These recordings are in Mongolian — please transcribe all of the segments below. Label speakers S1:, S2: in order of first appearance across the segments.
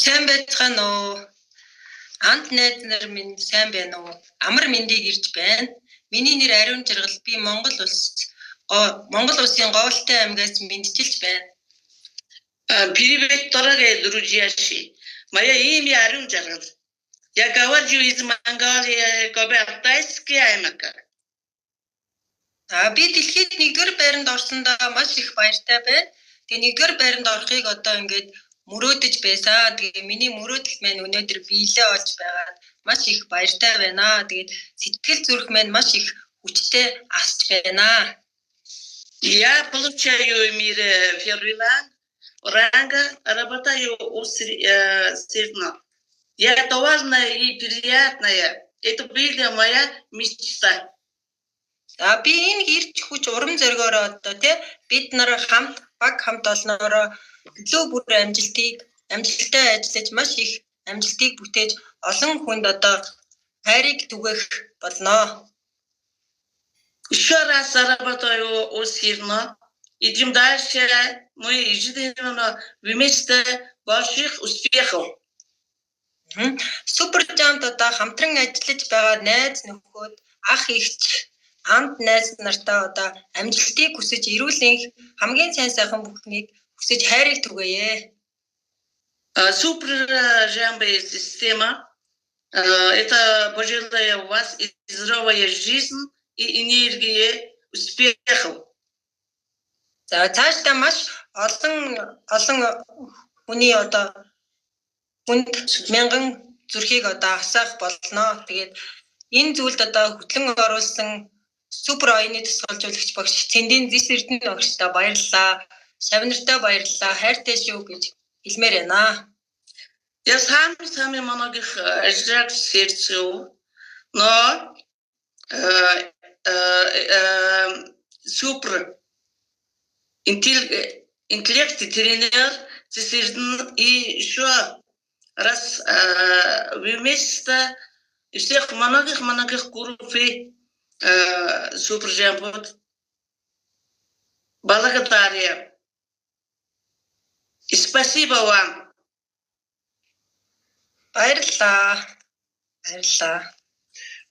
S1: Сайн байцгаана уу? Ант найз нар минь сайн байна уу? Амар мэндийг ирж байна. Миний нэр Ариун Жаргал. Би Монгол улсын Говьлтай аймгаас мэдчилж байна.
S2: Привет, дорогие друзья. Моя имя Ариун Жаргал. Я говорю из Монголии, Говьлтайский аймаг.
S1: Би дэлхийд 1-р байранд орсондоо маш их баяртай байна. Тэгээ 1-р байранд орохыг одоо ингээд мөрөөдөж байсан. Тэгээ миний мөрөөдөл маань өнөөдөр биелээ болж байгаад маш их баяртай байна. Тэгээд сэтгэл зүрх маань маш их хүчтэй асч байна.
S2: Я получаю мир первый ранг, работаю усердно. Я важная и приятная. Это была моя мечта.
S1: Би энэ ирж хүч урам зоригоор одоо бид нар баг хамт олноороо илүү бүр амжилттай ажиллаж маш их амжилтыг бүтээж олон хүнд одоо хайрыг түгээх болно.
S2: Еще раз работаю усердно. Идем дальше. Мы ждем вместе больших успехов.
S1: Супер жамд одоо хамтран ажиллаж байгаа найз нөхөд ах ихч анд найз нартай одоо амжилтыг хүсэж эрүүл хамгийн сайн сайхан бүхнийг хүсэж хайрыг түгээе.
S2: Супер жамбая система. Это пожелаю вас здоровая жизнь и энергия успехов.
S1: Цаашдаа маш олон хүний одоо хүнд мянган зүрхийг одоо асаах болно. Тэгээд энэ зүйлд одоо хөтлөн оруулсан супер оюуны тусгалтжуулагч багш Цэндийн Зис Эрдэнэ багштай баярлалаа. Шавнартай баярлалаа. Хайртай шүү гэж хэлмээр байна.
S2: Я сам многих жертв сердцу, но супер интеллект тренер Зис Эрдэнэ и еще раз вместе всех многих группы супер жамбот. Благодарю. И спасибо вам.
S1: Баярлалаа.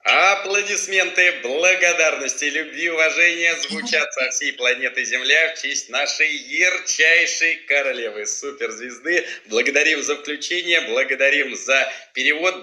S3: Аплодисменты, благодарности, любви, уважения звучат со всей планеты Земля в честь нашей ярчайшей королевы суперзвезды. Благодарим за включение, благодарим за перевод.